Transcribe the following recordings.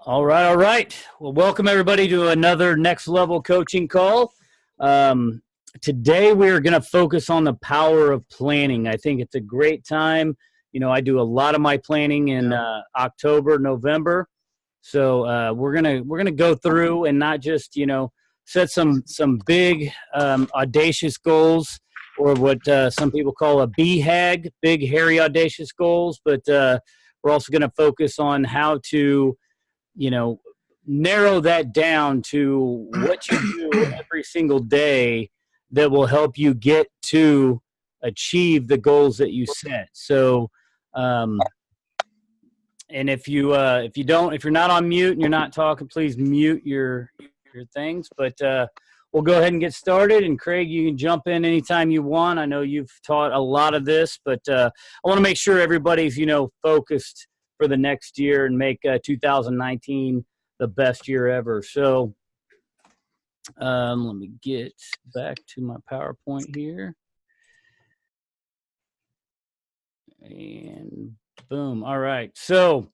All right, all right. Well, welcome everybody to another Next Level Coaching call. Um, Today we're going to focus on the power of planning. I think it's a great time. You know, I do a lot of my planning in October, November. So we're gonna go through and not just set some big audacious goals, or what some people call a BHAG, big hairy audacious goals. But we're also going to focus on how to narrow that down to what you do every single day that will help you get to achieve the goals that you set. So, and if you're not on mute and you're not talking, please mute your things. But we'll go ahead and get started. And Craig, you can jump in anytime you want. I know you've taught a lot of this, but I want to make sure everybody's focused for the next year and make 2019 the best year ever. So let me get back to my PowerPoint here. And boom. All right. So,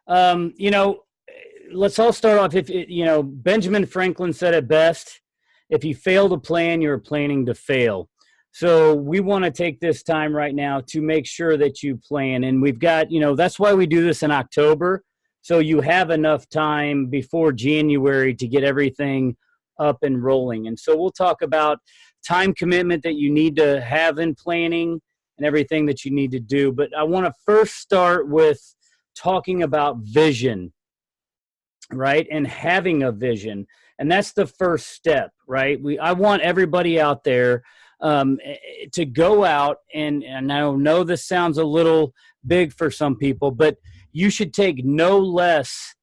let's all start off. Benjamin Franklin said it best: if you fail to plan, you're planning to fail. So we want to take this time right now to make sure that you plan. And we've got, that's why we do this in October. So you have enough time before January to get everything up and rolling. And so we'll talk about time commitment that you need to have in planning and everything that you need to do. But I want to first start with talking about vision, right? And having a vision. And that's the first step, right? I want everybody out there to go out, and I know this sounds a little big for some people, but you should take no less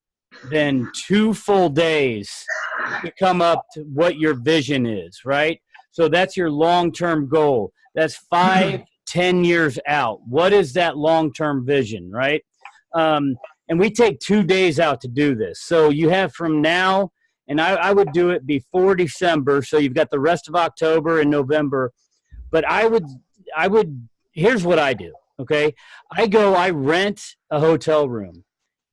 than 2 full days to come up to what your vision is, right? So that's your long-term goal. That's 5-10 years out. What is that long-term vision, right? And we take 2 days out to do this. So you have from now, and I would do it before December, so you've got the rest of October and November. But I would, here's what I do, okay? I rent a hotel room.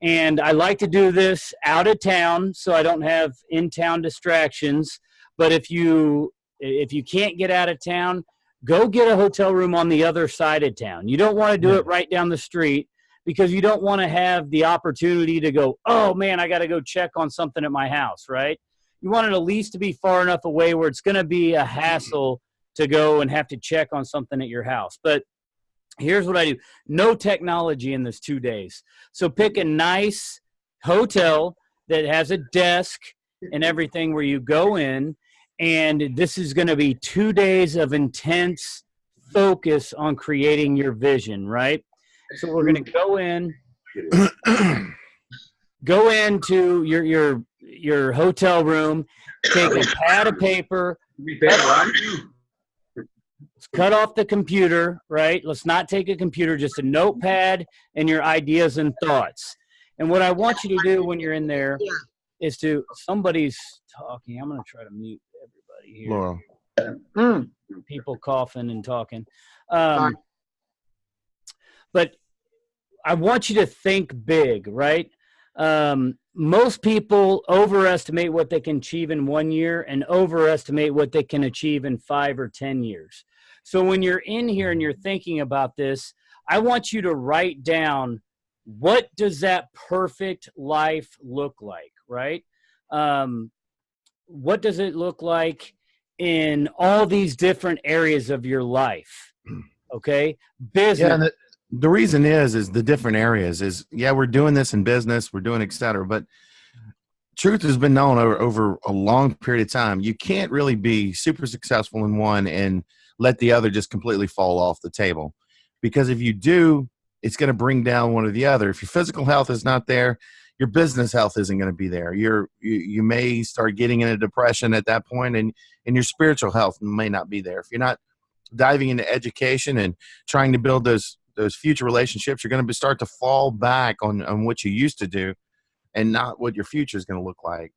And I like to do this out of town so I don't have in-town distractions. But if you can't get out of town, go get a hotel room on the other side of town. You don't want to do it right down the street, because you don't want to have the opportunity to go, oh, man, I got to go check on something at my house, right? You want it at least to be far enough away where it's going to be a hassle to go and have to check on something at your house. But here's what I do. No technology in this 2 days. So pick a nice hotel that has a desk and everything where you go in, and this is going to be 2 days of intense focus on creating your vision, right? So we're going to go into your hotel room, take a pad of paper, cut off the computer, right? Let's not take a computer, just a notepad and your ideas and thoughts. And what I want you to do when you're in there is somebody's talking. I'm going to try to mute everybody here. Laura. People coughing and talking. But I want you to think big, right? Most people overestimate what they can achieve in 1 year and overestimate what they can achieve in 5 or 10 years. So when you're in here and you're thinking about this, I want you to write down, what does that perfect life look like, right? What does it look like in all these different areas of your life? Okay? Business. Yeah, the reason is the different areas is, we're doing this in business, we're doing et cetera, but truth has been known over a long period of time. You can't really be super successful in one and let the other just completely fall off the table. Because if you do, it's going to bring down one or the other. If your physical health is not there, your business health isn't going to be there. You may start getting into depression at that point, and your spiritual health may not be there. If you're not diving into education and trying to build those future relationships, you're going to start to fall back on what you used to do and not what your future is going to look like.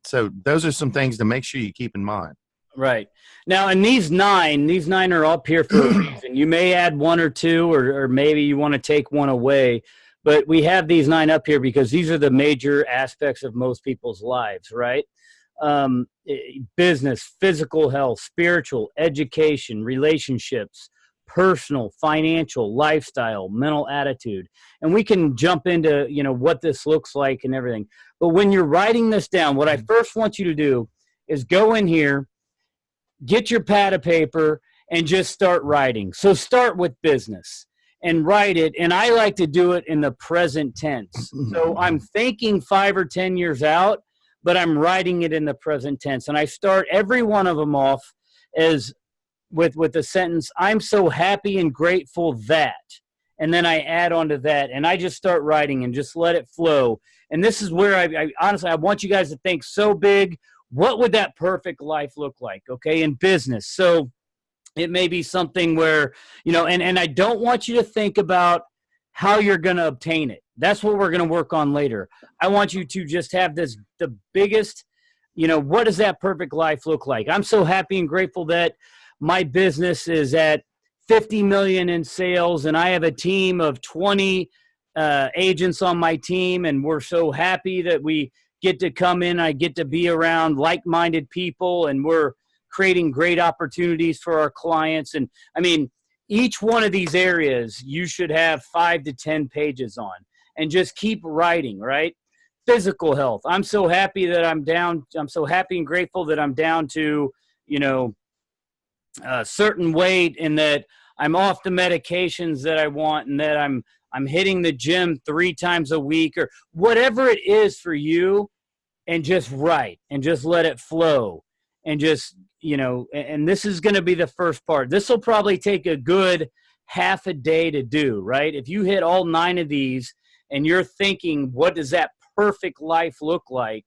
So those are some things to make sure you keep in mind. Right. Now, and these nine are up here for a reason. You may add one or two, or maybe you want to take one away. But we have these 9 up here because these are the major aspects of most people's lives, right? Business, physical health, spiritual, education, relationships, personal, financial, lifestyle, mental attitude. And we can jump into, what this looks like and everything. But when you're writing this down, what I first want you to do is go in here, get your pad of paper, and just start writing. So start with business and write it. And I like to do it in the present tense. So I'm thinking 5 or 10 years out, but I'm writing it in the present tense. And I start every one of them off as with the sentence, I'm so happy and grateful that. And then I add on to that. And I just start writing and just let it flow. And this is where I honestly, I want you guys to think so big. What would that perfect life look like, okay, in business? So it may be something where, and I don't want you to think about how you're going to obtain it. That's what we're going to work on later. I want you to just have the biggest, what does that perfect life look like? I'm so happy and grateful that my business is at 50 million in sales and I have a team of 20 agents on my team. And we're so happy that we get to come in. I get to be around like-minded people and we're creating great opportunities for our clients. And I mean, each one of these areas you should have 5 to 10 pages on and just keep writing, right? Physical health. I'm so happy that I'm so happy and grateful that I'm down to, a certain weight and that I'm off the medications that I want and that I'm hitting the gym 3 times a week or whatever it is for you, and just write and just let it flow and just, and this is going to be the first part. This will probably take a good half a day to do, right? If you hit all 9 of these and you're thinking, what does that perfect life look like?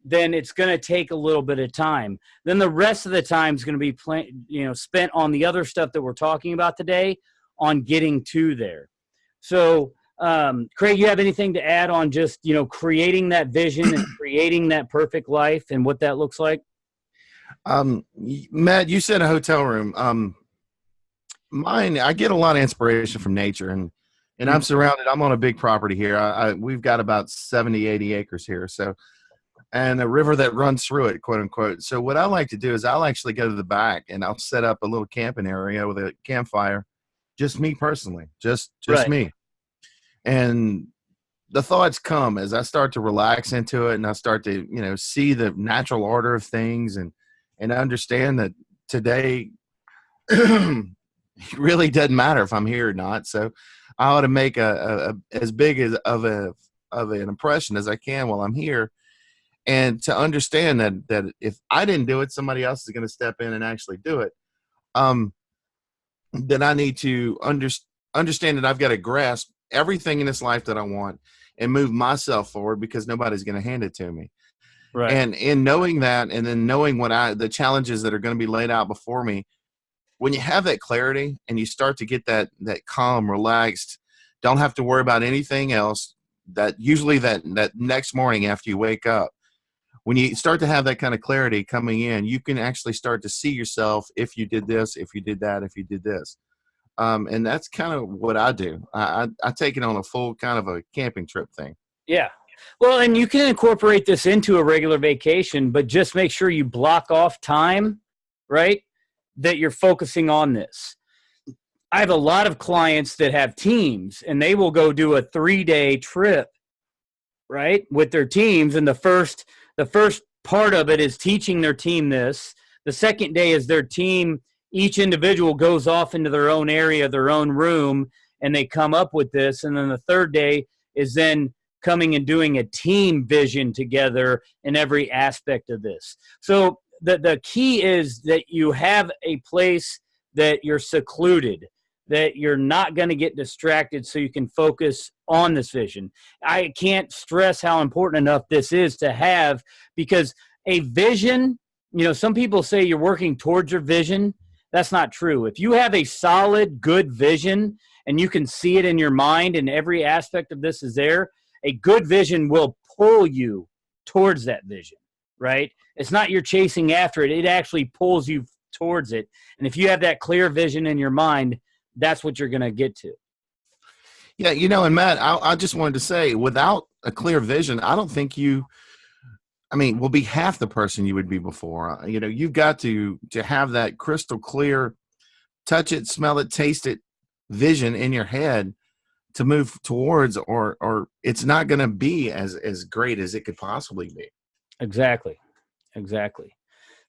Then it's going to take a little bit of time. Then the rest of the time is going to be spent on the other stuff that we're talking about today on getting to there. So, Craig, you have anything to add on just, creating that vision and creating that perfect life and what that looks like? Matt, you said a hotel room. Mine, I get a lot of inspiration from nature and I'm surrounded, I'm on a big property here. We've got about 70, 80 acres here. So, and a river that runs through it, quote unquote. So what I like to do is I'll actually go to the back and I'll set up a little camping area with a campfire. Just me personally, just right. Me. And the thoughts come as I start to relax into it and I start to, see the natural order of things and understand that today it really doesn't matter if I'm here or not. So I ought to make as big of an impression as I can while I'm here. And to understand that if I didn't do it, somebody else is going to step in and actually do it. Then I need to understand that I've got to grasp everything in this life that I want and move myself forward because nobody's going to hand it to me. Right. And in knowing that, and then knowing the challenges that are going to be laid out before me, when you have that clarity and you start to get that calm, relaxed, don't have to worry about anything else, that usually that next morning after you wake up, when you start to have that kind of clarity coming in, you can actually start to see yourself if you did this, if you did that, if you did this. And that's kind of what I do. I take it on a full kind of a camping trip thing. Yeah. Well, and you can incorporate this into a regular vacation, but just make sure you block off time, right, that you're focusing on this. I have a lot of clients that have teams, and they will go do a 3-day trip, right, with their teams. And the first part of it is teaching their team this. The second day is their team, each individual goes off into their own area, their own room, and they come up with this. And then the third day is then coming and doing a team vision together in every aspect of this. So the key is that you have a place that you're secluded, that you're not going to get distracted so you can focus on this vision. I can't stress how important enough this is to have, because a vision, some people say you're working towards your vision. That's not true. If you have a solid, good vision and you can see it in your mind and every aspect of this is there, a good vision will pull you towards that vision, right? It's not you're chasing after it. It actually pulls you towards it. And if you have that clear vision in your mind, that's what you're going to get to. Yeah, you know, and Matt, I just wanted to say, without a clear vision, I don't think you, I mean, will be half the person you would be before. You know, you've got to have that crystal clear, touch it, smell it, taste it vision in your head to move towards, or it's not going to be as great as it could possibly be. Exactly. Exactly.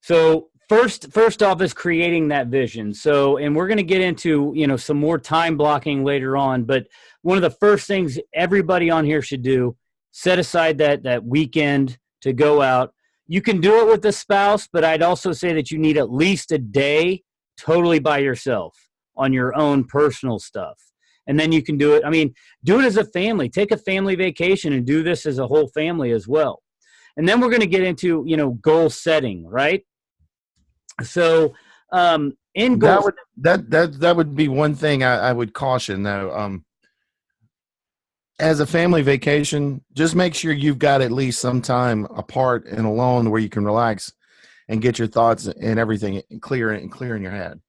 So first off is creating that vision. So, and we're going to get into, some more time blocking later on, but one of the first things everybody on here should do, set aside that weekend to go out. You can do it with a spouse, but I'd also say that you need at least a day totally by yourself on your own personal stuff. And then you can do it. I mean, do it as a family. Take a family vacation and do this as a whole family as well. And then we're going to get into, goal setting, right? So, in goals, that would be one thing I would caution though. As a family vacation, just make sure you've got at least some time apart and alone where you can relax and get your thoughts and everything clear in your head.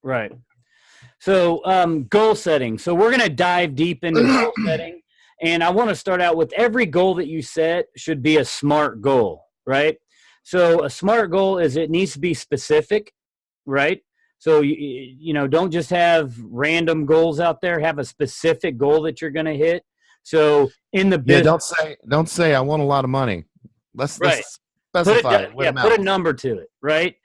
Right. So, goal setting. So we're going to dive deep into goal setting. And I want to start out with every goal that you set should be a SMART goal, right? So a SMART goal is it needs to be specific, right? So, don't just have random goals out there. Have a specific goal that you're going to hit. So in the business, don't say I want a lot of money. Let's specify it. Put a number to it, right?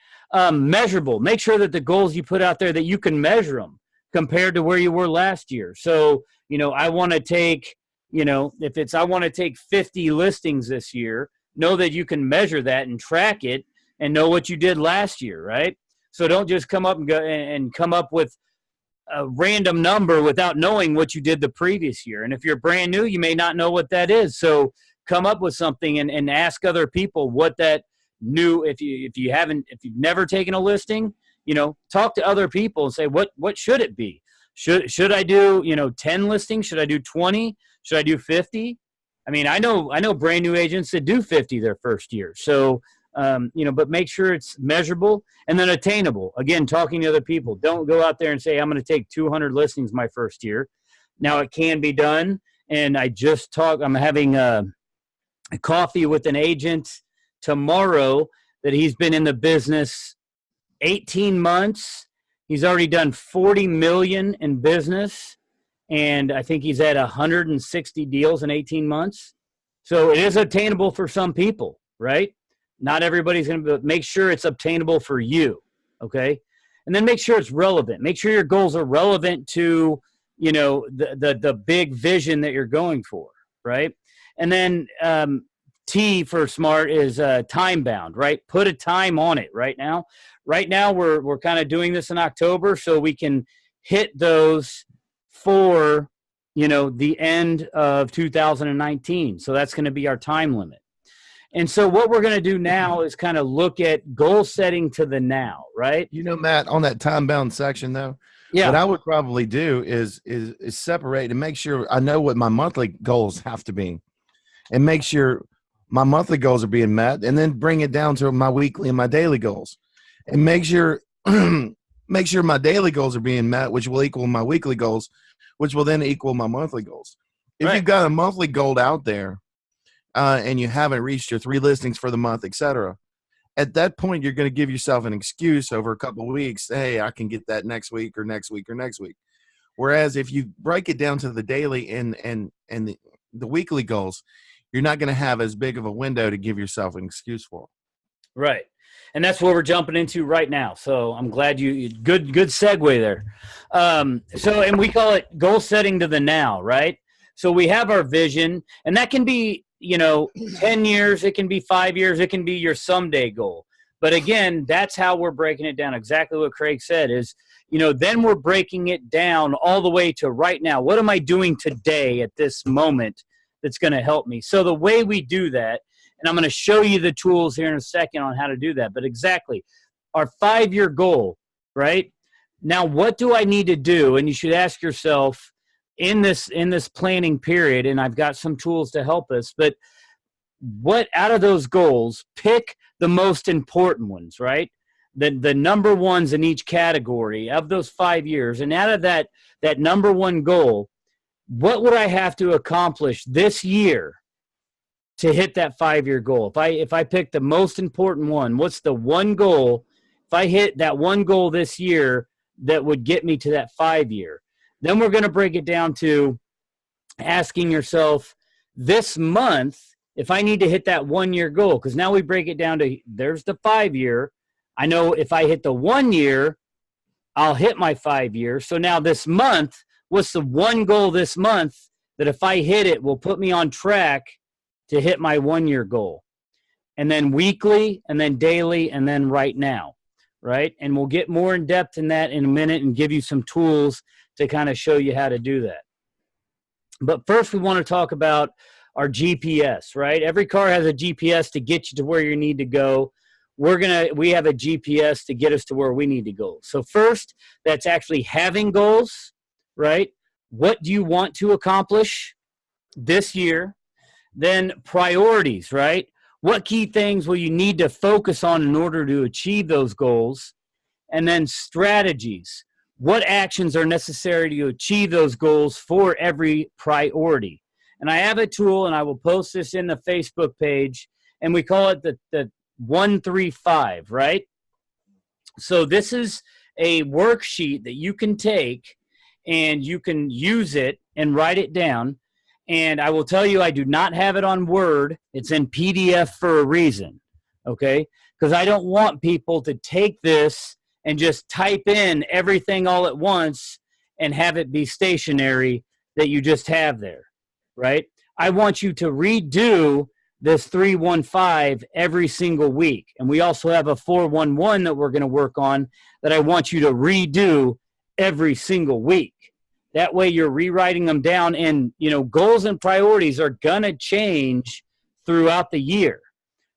Measurable. Make sure that the goals you put out there that you can measure them compared to where you were last year. So, I want to take, if it's I want to take 50 listings this year, know that you can measure that and track it and know what you did last year, right? So don't just come up and come up with a random number without knowing what you did the previous year. And if you're brand new, you may not know what that is. So come up with something and ask other people what that new, if you've never taken a listing, talk to other people and say, what should it be? Should I do, 10 listings? Should I do 20? Should I do 50? I mean, I know brand new agents that do 50 their first year. So, but make sure it's measurable and then attainable. Again, talking to other people. Don't go out there and say, I'm going to take 200 listings my first year. Now it can be done. And I'm having a coffee with an agent tomorrow that he's been in the business 18 months. He's already done 40 million in business. And I think he's at 160 deals in 18 months. So it is obtainable for some people, right? Not everybody's going to make sure it's obtainable for you, okay? And then make sure it's relevant. Make sure your goals are relevant to, the big vision that you're going for, right? And then T for SMART is time bound, right? Put a time on it right now. Right now we're kind of doing this in October so we can hit those for, the end of 2019. So that's going to be our time limit. And so what we're going to do now is kind of look at goal setting to the now, right? Matt, on that time bound section though, what I would probably do is separate and make sure I know what my monthly goals have to be and make sure my monthly goals are being met and then bring it down to my weekly and my daily goals and make sure my daily goals are being met, which will equal my weekly goals, which will then equal my monthly goals. If you've got a monthly goal out there, and you haven't reached your 3 listings for the month, etc., at that point, you're going to give yourself an excuse over a couple of weeks. Hey, I can get that next week or next week or next week. Whereas if you break it down to the daily and the weekly goals, you're not going to have as big of a window to give yourself an excuse for. Right. And that's what we're jumping into right now. So I'm glad good segue there. And we call it goal setting to the now, right? So we have our vision, and that can be, 10 years, it can be 5 years, it can be your someday goal. But again, that's how we're breaking it down. Exactly what Craig said is, then we're breaking it down all the way to right now. What am I doing today at this moment that's going to help me? So the way we do that, and I'm going to show you the tools here in a second on how to do that, but exactly our 5-year goal, right? Now, what do I need to do? And you should ask yourself, in this planning period, and I've got some tools to help us, but what out of those goals, pick the most important ones, right? The number ones in each category of those 5 years. And out of that number one goal, what would I have to accomplish this year to hit that 5-year goal? If I pick the most important one, what's the one goal? If I hit that one goal this year that would get me to that 5-year, then we're going to break it down to asking yourself this month, if I need to hit that 1-year goal, because now we break it down to there's the 5-year. I know if I hit the 1 year, I'll hit my 5-year. So now this month, what's the one goal this month that if I hit it will put me on track to hit my 1-year goal? And then weekly, and then daily, and then right now, right? And we'll get more in depth in that in a minute and give you some tools to kind of show you how to do that. But first, we want to talk about our GPS, right? Every car has a GPS to get you to where you need to go. We have a GPS to get us to where we need to go. So first, that's actually having goals, right? What do you want to accomplish this year? Then priorities, right? What key things will you need to focus on in order to achieve those goals? And then strategies. What actions are necessary to achieve those goals for every priority? And I have a tool, and I will post this in the Facebook page, and we call it the 135, right? So this is a worksheet that you can take, and you can use it and write it down. And I will tell you, I do not have it on Word. It's in PDF for a reason, okay? Because I don't want people to take this and just type in everything all at once and have it be stationary that you just have there, right? I want you to redo this 315 every single week. And we also have a 411 that we're going to work on that I want you to redo every single week. That way you're rewriting them down, and, goals and priorities are going to change throughout the year.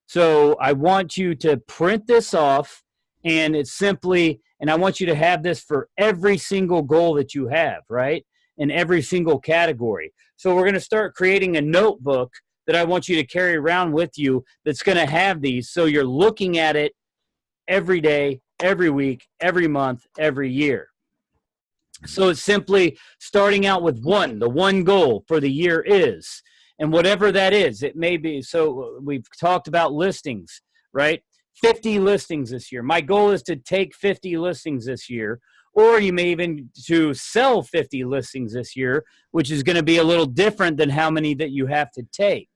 So I want you to print this off. And it's simply, and I want you to have this for every single goal that you have, right? In every single category. So we're going to start creating a notebook that I want you to carry around with you that's going to have these. So you're looking at it every day, every week, every month, every year. So it's simply starting out with one. The one goal for the year is, and whatever that is, it may be. So we've talked about listings, right? 50 listings this year. My goal is to take 50 listings this year, or you may even to sell 50 listings this year, which is going to be a little different than how many that you have to take.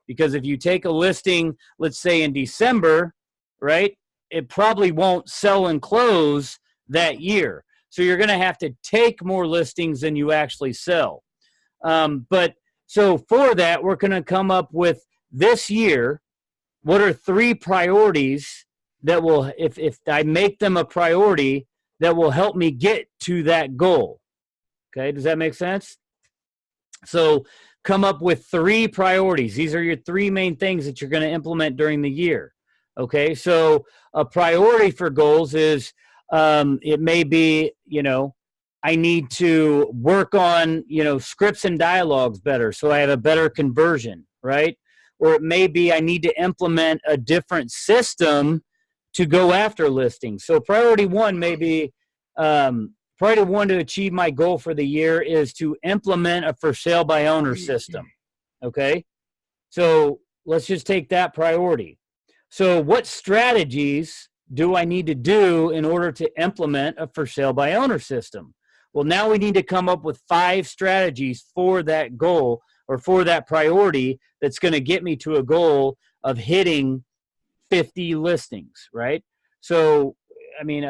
Because if you take a listing, let's say in December, right, it probably won't sell and close that year. So you're going to have to take more listings than you actually sell. But so for that, we're going to come up with this year, what are 3 priorities that will, if I make them a priority, that will help me get to that goal? Okay, does that make sense? So come up with 3 priorities. These are your 3 main things that you're going to implement during the year. Okay, so a priority for goals is, it may be, I need to work on, scripts and dialogues better so I have a better conversion, right? Or it may be I need to implement a different system to go after listings. So priority 1 may be, priority 1 to achieve my goal for the year is to implement a for sale by owner system. Okay? So let's just take that priority. So what strategies do I need to do in order to implement a for sale by owner system? Well, now we need to come up with 5 strategies for that goal, or for that priority that's going to get me to a goal of hitting 50 listings, right? So, I mean,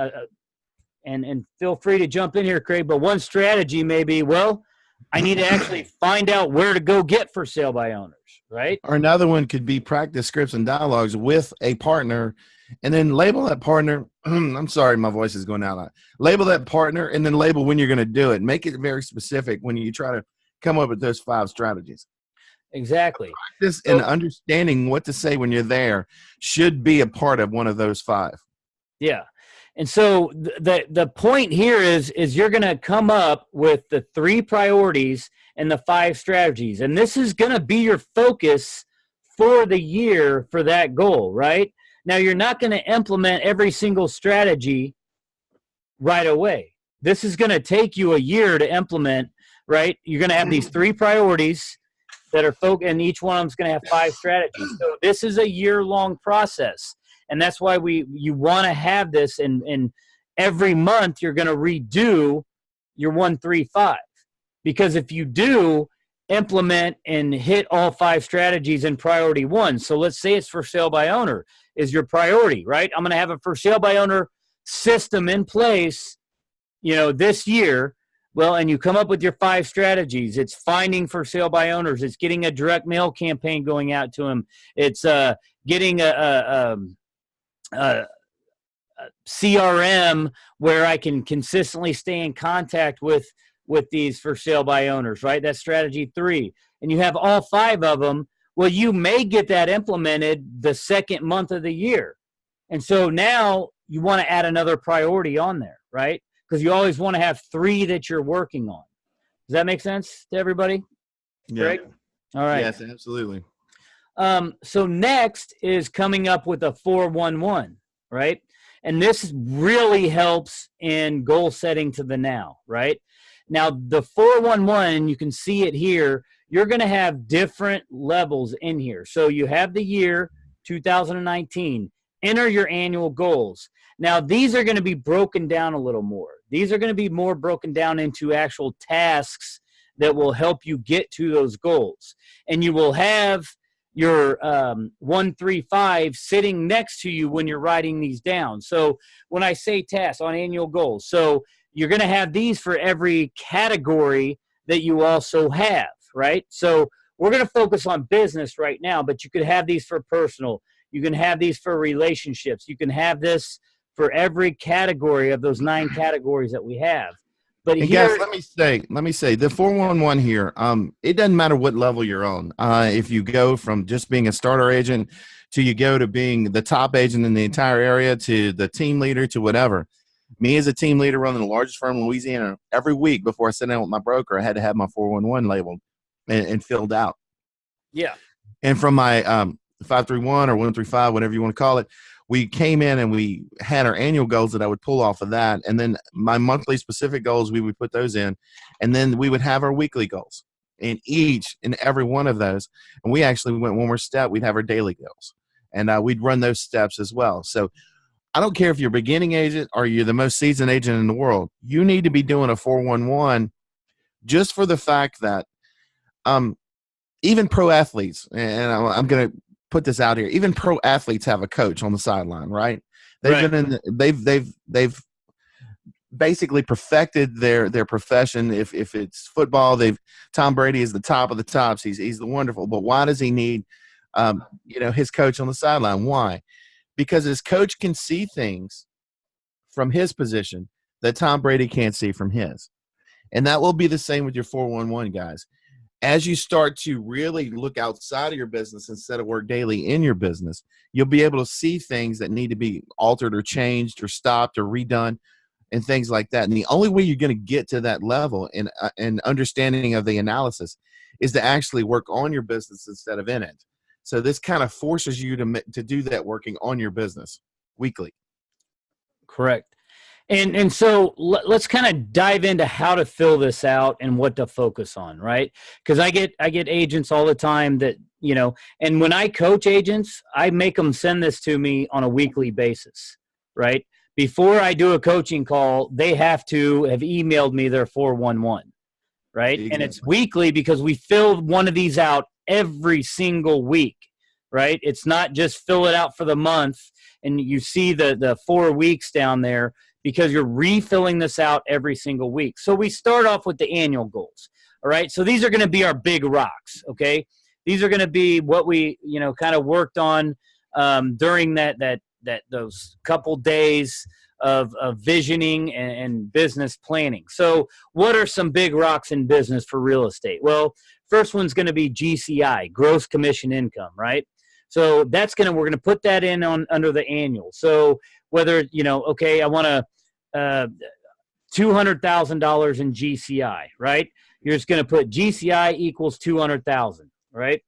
and feel free to jump in here, Craig, but one strategy may be, well, I need to actually find out where to go get for sale by owners, right? Or another one could be practice scripts and dialogues with a partner, and then label that partner. I'm sorry, my voice is going out. Label that partner, and then label when you're going to do it. Make it very specific when you try to come up with those 5 strategies. Exactly. Practice and understanding what to say when you're there should be a part of one of those 5. Yeah. And so the point here is you're going to come up with the 3 priorities and the 5 strategies. And this is going to be your focus for the year for that goal, right? Now, you're not going to implement every single strategy right away. This is going to take you a year to implement right? You're going to have these 3 priorities that are and each one of them is going to have 5 strategies. So this is a year-long process, and that's why you want to have this. And every month you're going to redo your 1, 3, 5, because if you do implement and hit all 5 strategies in priority 1, so let's say it's for sale by owner is your priority, right? I'm going to have a for sale by owner system in place, this year. Well, and you come up with your 5 strategies. It's finding for sale by owners. It's getting a direct mail campaign going out to them. It's getting a CRM where I can consistently stay in contact with these for sale by owners, right? That's strategy 3. And you have all 5 of them. Well, you may get that implemented the second month of the year. And so now you want to add another priority on there, right? Because you always want to have 3 that you're working on. Does that make sense to everybody? Yeah. Greg? All right. Yes, absolutely. So next is coming up with a 411, right? And this really helps in goal setting to the now, right? Now, the 411, you can see it here. You're going to have different levels in here. So you have the year 2019. Enter your annual goals. Now, these are going to be broken down a little more. These are going to be more broken down into actual tasks that will help you get to those goals. And you will have your 1, 3, 5 sitting next to you when you're writing these down. So when I say tasks on annual goals, so you're going to have these for every category that you also have, right? So we're going to focus on business right now, but you could have these for personal. You can have these for relationships. You can have this for every category of those 9 categories that we have. But and here, guys, let me say the 411 here. It doesn't matter what level you're on. If you go from just being a starter agent to you go to being the top agent in the entire area to the team leader to whatever. Me as a team leader running the largest firm in Louisiana, every week before I sit down with my broker, I had to have my 411 labeled and filled out. Yeah. And from my 531 or 135, whatever you want to call it, we came in and we had our annual goals that I would pull off of that. And then my monthly specific goals, we would put those in. And then we would have our weekly goals in each and every one of those. And we actually went one more step. We'd have our daily goals. And we'd run those steps as well. So I don't care if you're a beginning agent or you're the most seasoned agent in the world. You need to be doing a 411 just for the fact that even pro athletes, and I'm going to put this out here, even pro athletes have a coach on the sideline, right? They've basically perfected their profession. If it's football, Tom Brady is the top of the tops. He's the wonderful. But why does he need his coach on the sideline? Why? Because his coach can see things from his position that Tom Brady can't see from his. And that will be the same with your 411 guys. As you start to really look outside of your business instead of work daily in your business, you'll be able to see things that need to be altered or changed or stopped or redone and things like that. And the only way you're going to get to that level in understanding of the analysis is to actually work on your business instead of in it. So this kind of forces you to do that working on your business weekly. Correct. And so let's kind of dive into how to fill this out and what to focus on, right? Because I get agents all the time that, and when I coach agents, I make them send this to me on a weekly basis, right? Before I do a coaching call, they have to have emailed me their 411, right? Exactly. And it's weekly because we fill one of these out every single week, right? It's not just fill it out for the month and you see the 4 weeks down there, because you're refilling this out every single week. So we start off with the annual goals, all right? So these are going to be our big rocks, okay? These are going to be what we, kind of worked on during those couple days of visioning and business planning. So what are some big rocks in business for real estate? Well, first one's going to be GCI, gross commission income, right? So we're going to put that in under the annual. So whether, okay, I want to $200,000 in GCI, right? You're just going to put GCI equals 200,000, right?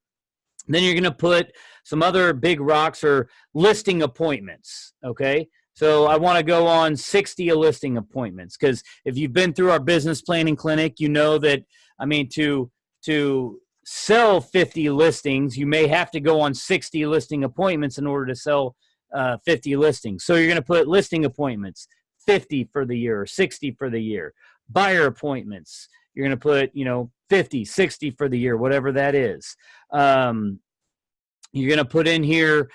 Then you're going to put some other big rocks or listing appointments, okay? So I want to go on 60 listing appointments, because if you've been through our business planning clinic, you know that, I mean, to sell 50 listings, you may have to go on 60 listing appointments in order to sell 50 listings. So you're going to put listing appointments, 50 for the year or 60 for the year. Buyer appointments, you're going to put, 50, 60 for the year, whatever that is. You're going to put in here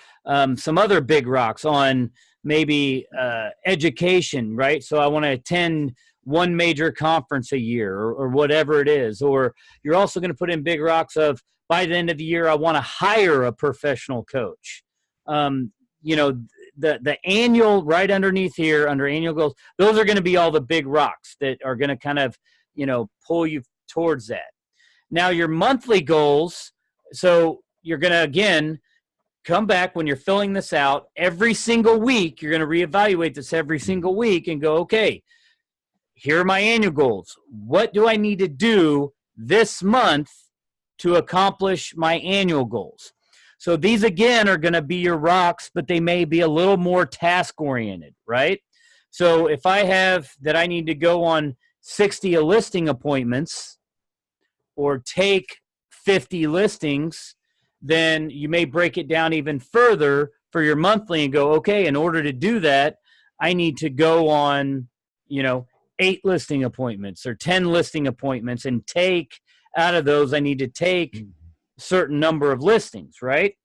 some other big rocks on maybe education, right? So I want to attend one major conference a year, or whatever it is. Or you're also going to put in big rocks of, by the end of the year, I want to hire a professional coach. The annual, right underneath here, under annual goals, those are going to be all the big rocks that are going to kind of, pull you towards that. Now your monthly goals, so you're going to, again, come back when you're filling this out every single week. You're going to reevaluate this every single week and go, okay, here are my annual goals. What do I need to do this month to accomplish my annual goals? So these, again, are going to be your rocks, but they may be a little more task-oriented, right? So if I have that I need to go on 60 listing appointments or take 50 listings, then you may break it down even further for your monthly and go, okay, in order to do that, I need to go on, 8 listing appointments or 10 listing appointments, and take out of those, I need to take a certain number of listings, right?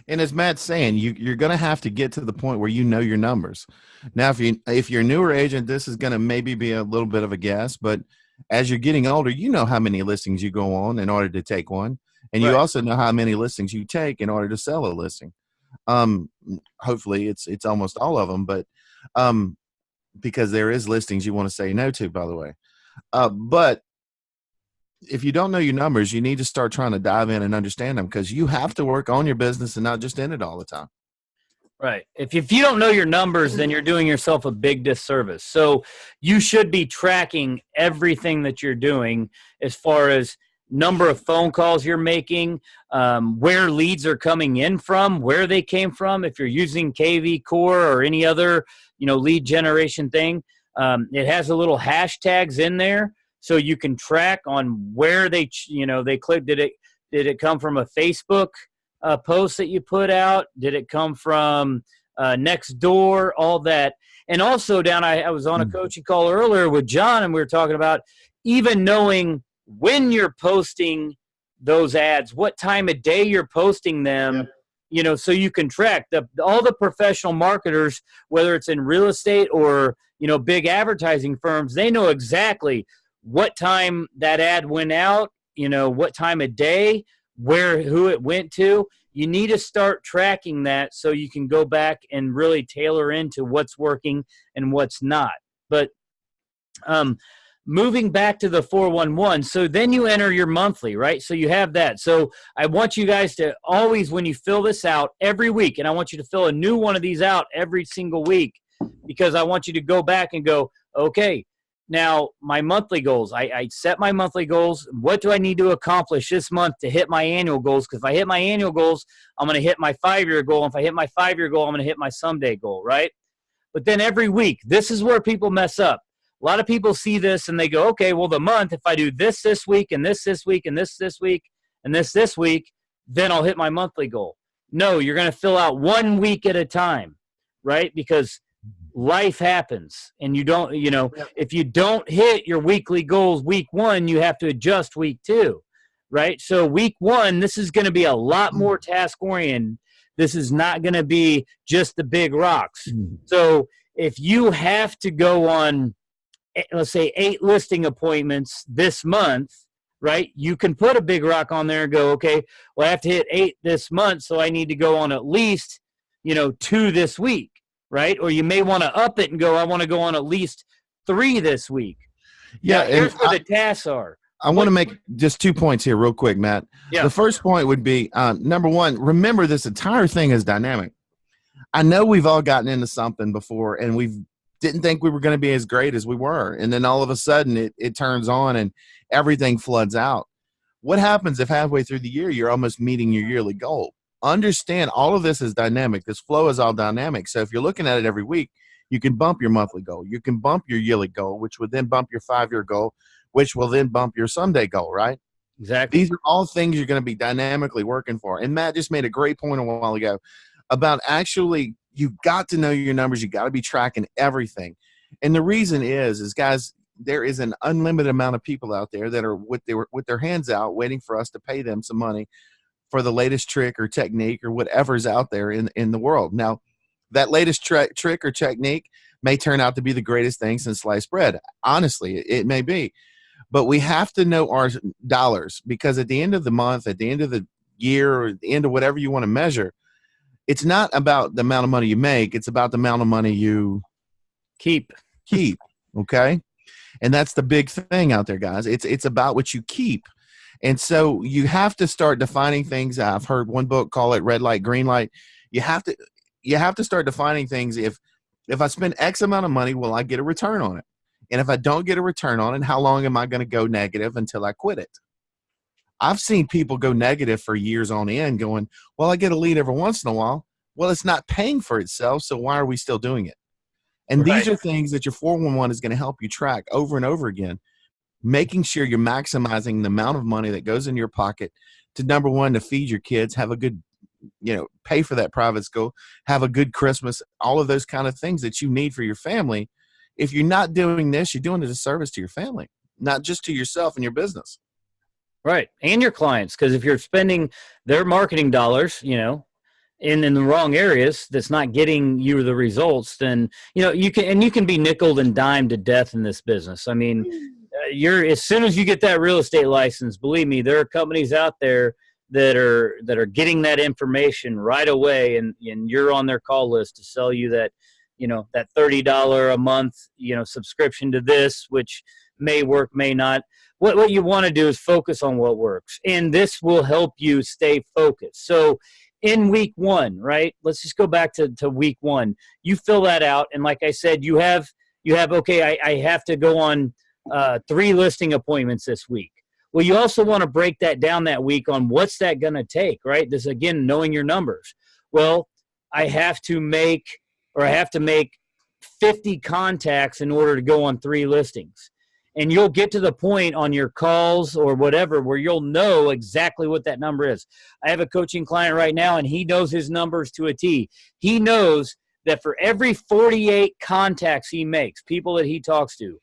And as Matt's saying, you're going to have to get to the point where you know your numbers. Now, if you're a newer agent, this is going to maybe be a little bit of a guess, but as you're getting older, you know how many listings you go on in order to take one. And you also know how many listings you take in order to sell a listing. Hopefully it's almost all of them, but because there is listings you want to say no to, by the way. But if you don't know your numbers, you need to start trying to dive in and understand them, because you have to work on your business and not just in it all the time. Right. If you don't know your numbers, then you're doing yourself a big disservice. So you should be tracking everything that you're doing, as far as number of phone calls you're making, where leads are coming in from, where they came from. If you're using KV Core or any other, lead generation thing, it has a little hashtags in there, so you can track on where they clicked. Did it come from a Facebook post that you put out? Did it come from Nextdoor? All that. And also, I was on a coaching call earlier with John, and we were talking about even knowing when you're posting those ads, what time of day you're posting them, so you can track all the professional marketers, whether it's in real estate or, big advertising firms, they know exactly what time that ad went out, what time of day, who it went to. You need to start tracking that so you can go back and really tailor into what's working and what's not. But, moving back to the 411, so then you enter your monthly, right? So you have that. So I want you guys to always, when you fill this out every week, and I want you to fill a new one of these out every single week, because I want you to go back and go, okay, now my monthly goals, I set my monthly goals. What do I need to accomplish this month to hit my annual goals? Because if I hit my annual goals, I'm going to hit my 5-year goal. And if I hit my 5-year goal, I'm going to hit my someday goal, right? But then every week, this is where people mess up. A lot of people see this and they go, okay, well, the month, if I do this week and this week and this week and this week, then I'll hit my monthly goal. No, you're going to fill out 1 week at a time, right? Because life happens, and you don't, if you don't hit your weekly goals week 1, you have to adjust week 2, right? So week 1, this is going to be a lot more task oriented. This is not going to be just the big rocks. So if you have to go on, let's say 8 listing appointments this month, right? You can put a big rock on there and go, okay, well, I have to hit 8 this month, so I need to go on at least, 2 this week, right? Or you may want to up it and go, I want to go on at least 3 this week. Yeah. Now, here's where the tasks are. I want to make just 2 points here real quick, Matt. Yeah. The first point would be, number one, remember this entire thing is dynamic. I know we've all gotten into something before, and we didn't think we were going to be as great as we were. And then all of a sudden it turns on and everything floods out. What happens if halfway through the year, you're almost meeting your yearly goal? understand all of this is dynamic. This flow is all dynamic. So if you're looking at it every week, you can bump your monthly goal. You can bump your yearly goal, which would then bump your 5-year goal, which will then bump your someday goal, right? Exactly. These are all things you're going to be dynamically working for. And Matt just made a great point a while ago about actually you've got to know your numbers. You got to be tracking everything. And the reason is guys, there is an unlimited amount of people out there that are with their hands out waiting for us to pay them some money for the latest trick or technique or whatever's out there in the world. Now, that latest trick or technique may turn out to be the greatest thing since sliced bread. Honestly, it may be. But we have to know our dollars, because at the end of the month, at the end of the year, or at the end of whatever you want to measure, it's not about the amount of money you make. It's about the amount of money you keep. Okay. And that's the big thing out there, guys. It's about what you keep. And so you have to start defining things. I've heard one book call it red light, green light. You have to start defining things. If I spend X amount of money, will I get a return on it? And if I don't get a return on it, how long am I going to go negative until I quit it? I've seen people go negative for years on end going, well, I get a lead every once in a while. Well, it's not paying for itself. So why are we still doing it? And These are things that your 411 is going to help you track over and over again, making sure you're maximizing the amount of money that goes in your pocket to, number one, to feed your kids, have a good, pay for that private school, have a good Christmas, all of those kind of things that you need for your family. If you're not doing this, you're doing a disservice to your family, not just to yourself and your business. Right. And your clients. Because if you're spending their marketing dollars, in the wrong areas, that's not getting you the results, then, you can be nickeled and dimed to death in this business. I mean, as soon as you get that real estate license, believe me, there are companies out there that are getting that information right away. And you're on their call list to sell you that, that $30 a month, subscription to this, which may work, may not. What you want to do is focus on what works. And this will help you stay focused. So in week 1, right? Let's just go back to week 1. You fill that out. And like I said, you have, okay, I have to go on 3 listing appointments this week. Well, you also want to break that down that week on what's that going to take, right? This, again, knowing your numbers. Well, I have to make 50 contacts in order to go on 3 listings. And you'll get to the point on your calls or whatever where you'll know exactly what that number is. I have a coaching client right now, and he knows his numbers to a T. He knows that for every 48 contacts he makes, people that he talks to,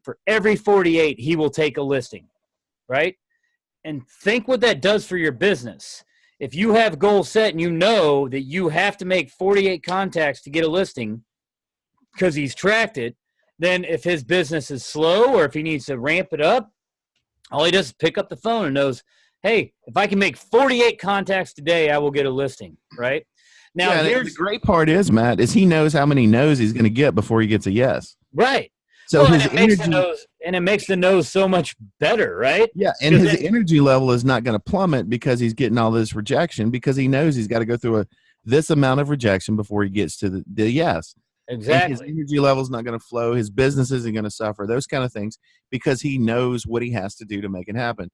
for every 48, he will take a listing, right? And think what that does for your business. If you have goals set and you know that you have to make 48 contacts to get a listing because he's tracked it, then if his business is slow or if he needs to ramp it up, all he does is pick up the phone and knows, hey, if I can make 48 contacts today, I will get a listing, right? Now, the great part is, Matt, is he knows how many no's he's going to get before he gets a yes. Right. So it makes the nose so much better, right? Yeah, and his energy level is not going to plummet because he's getting all this rejection, because he knows he's got to go through this amount of rejection before he gets to the yes. Exactly. And his energy level is not going to flow. His business isn't going to suffer, those kind of things, because he knows what he has to do to make it happen.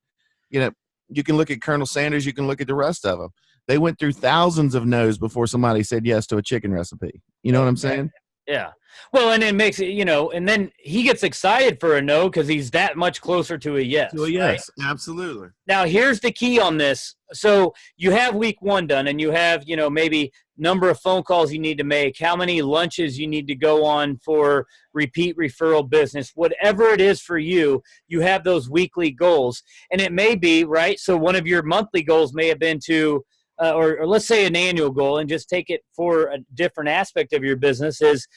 You can look at Colonel Sanders. You can look at the rest of them. They went through thousands of no's before somebody said yes to a chicken recipe. You know what I'm saying? Yeah. Well, and it makes it, and then he gets excited for a no because he's that much closer to a yes. To a yes, right? Absolutely. Now, here's the key on this. So you have week 1 done, and you have, maybe number of phone calls you need to make, how many lunches you need to go on for repeat referral business, whatever it is for you, you have those weekly goals. And it may be, right, so one of your monthly goals may have been to, or let's say an annual goal, and just take it for a different aspect of your business, is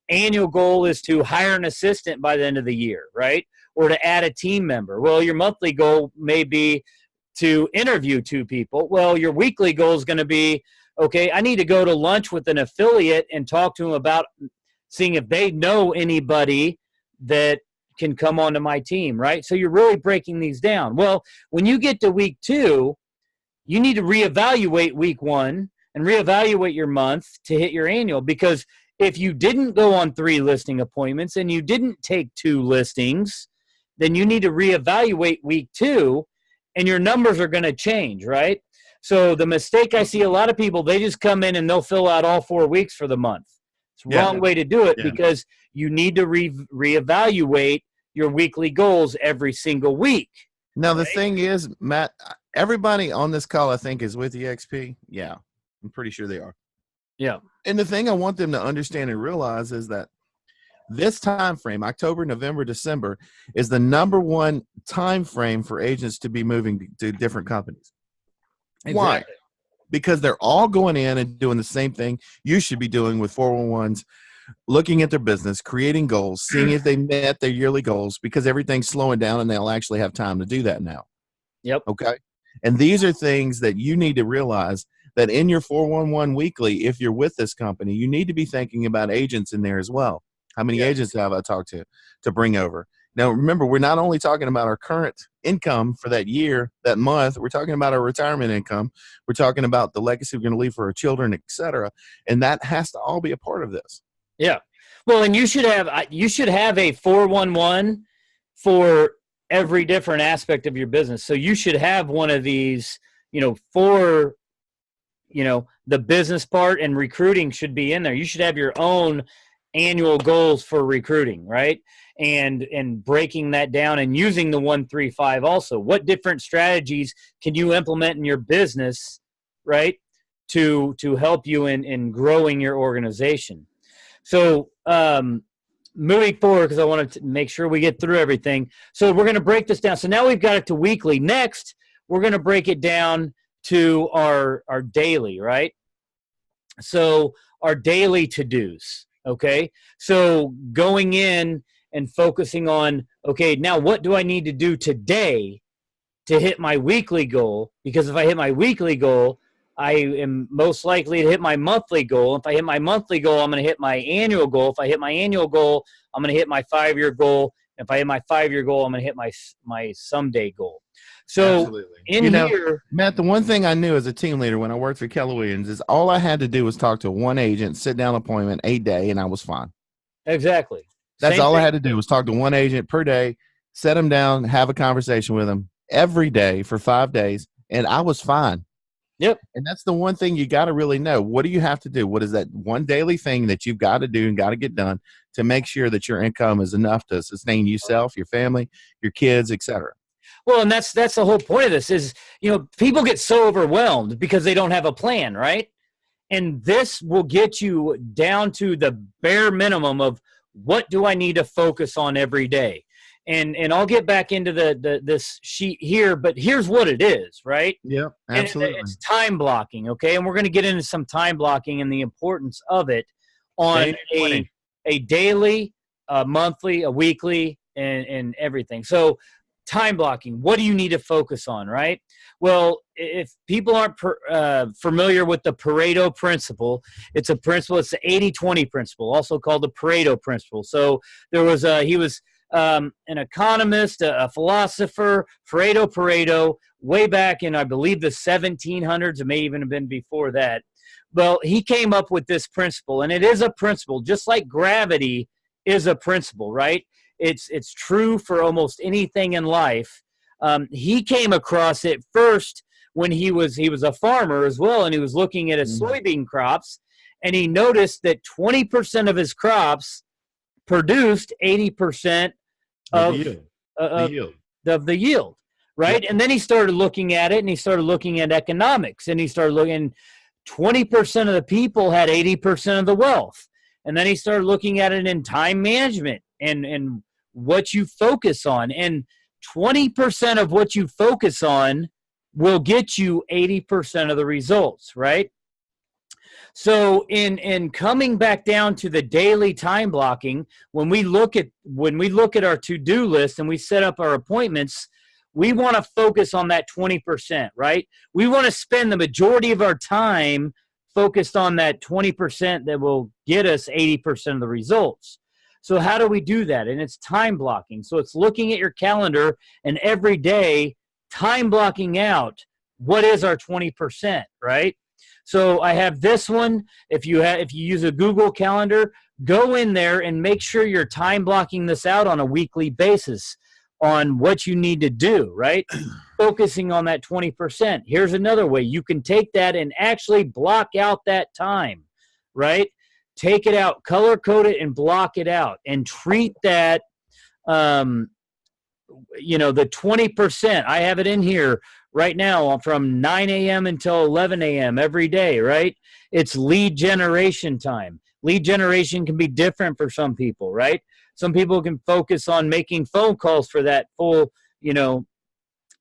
annual goal is to hire an assistant by the end of the year, right? Or to add a team member. Well, your monthly goal may be to interview 2 people. Well, your weekly goal is going to be, okay, I need to go to lunch with an affiliate and talk to them about seeing if they know anybody that can come onto my team, right? So you're really breaking these down. Well, when you get to week 2, you need to reevaluate week 1 and reevaluate your month to hit your annual, because if you didn't go on 3 listing appointments and you didn't take 2 listings, then you need to reevaluate week 2, and your numbers are going to change, right? So the mistake I see a lot of people, they just come in and they'll fill out all 4 weeks for the month. It's the wrong way to do it because you need to reevaluate your weekly goals every single week. Now, the thing is, Matt, everybody on this call, I think, is with EXP. Yeah, I'm pretty sure they are. Yeah. And the thing I want them to understand and realize is that this time frame, October, November, December, is the number one time frame for agents to be moving to different companies. Exactly. Why? Because they're all going in and doing the same thing you should be doing with 411s, looking at their business, creating goals, seeing if they met their yearly goals, because everything's slowing down and they'll actually have time to do that now. Yep. Okay. And these are things that you need to realize that in your 411 weekly, if you're with this company, you need to be thinking about agents in there as well. How many agents have I talked to bring over? Now, remember, we're not only talking about our current income for that year, that month, we're talking about our retirement income. We're talking about the legacy we're going to leave for our children, et cetera. And that has to all be a part of this. Yeah. Well, and you should have a 411 for every different aspect of your business. So you should have one of these, for, the business part, and recruiting should be in there. You should have your own annual goals for recruiting, right? And breaking that down and using the 135 also. What different strategies can you implement in your business, right, to help you in growing your organization? So moving forward, because I want to make sure we get through everything. So we're going to break this down. So now we've got it to weekly. Next, we're going to break it down to our daily, right? So our daily to-dos, okay? So going in and focusing on, okay, now what do I need to do today to hit my weekly goal? Because if I hit my weekly goal, I am most likely to hit my monthly goal. If I hit my monthly goal, I'm going to hit my annual goal. If I hit my annual goal, I'm going to hit my 5-year goal. If I hit my 5-year goal, I'm going to hit my someday goal. So absolutely. here, Matt, the one thing I knew as a team leader when I worked for Keller Williams is all I had to do was talk to one agent, sit down appointment, a day, and I was fine. Exactly. That's all I had to do was talk to one agent per day, set them down, have a conversation with them every day for 5 days, and I was fine. Yep. And that's the one thing you got to really know. What do you have to do? What is that one daily thing that you've got to do and got to get done to make sure that your income is enough to sustain yourself, your family, your kids, et cetera? Well, and that's the whole point of this is, people get so overwhelmed because they don't have a plan, right? And this will get you down to the bare minimum of what do I need to focus on every day. And I'll get back into this sheet here, but here's what it is, right? Yeah, absolutely. And it's time blocking, okay? And we're going to get into some time blocking and the importance of it on a daily, a monthly, a weekly, and everything. So time blocking, what do you need to focus on, right? Well, if people aren't familiar with the Pareto principle, it's a principle, it's the 80-20 principle, also called the Pareto principle. So there was he was an economist, a philosopher, Pareto, way back in, I believe, the 1700s. It may even have been before that. Well, he came up with this principle, and it is a principle, just like gravity is a principle, right? It's true for almost anything in life. He came across it first when he was a farmer as well, and he was looking at his soybean crops, and he noticed that 20% of his crops produced 80% of the yield, right? Yep. And then he started looking at it, and he started looking at economics, and he started looking. 20% of the people had 80% of the wealth, and then he started looking at it in time management and what you focus on, and 20% of what you focus on will get you 80% of the results, right? So in coming back down to the daily time blocking, when we look at our to-do list and we set up our appointments, we want to focus on that 20%, right? We want to spend the majority of our time focused on that 20% that will get us 80% of the results. So how do we do that? And it's time blocking. So it's looking at your calendar and every day time blocking out what is our 20%, right? So I have this one. If you use a Google Calendar, go in there and make sure you're time blocking this out on a weekly basis. on what you need to do, right? Focusing on that 20%. Here's another way. You can take that and actually block out that time, right? Take it out, color code it, and block it out, and treat that, the 20%. I have it in here right now from 9 a.m. until 11 a.m. every day, right? It's lead generation time. Lead generation can be different for some people, right? Some people can focus on making phone calls for that full,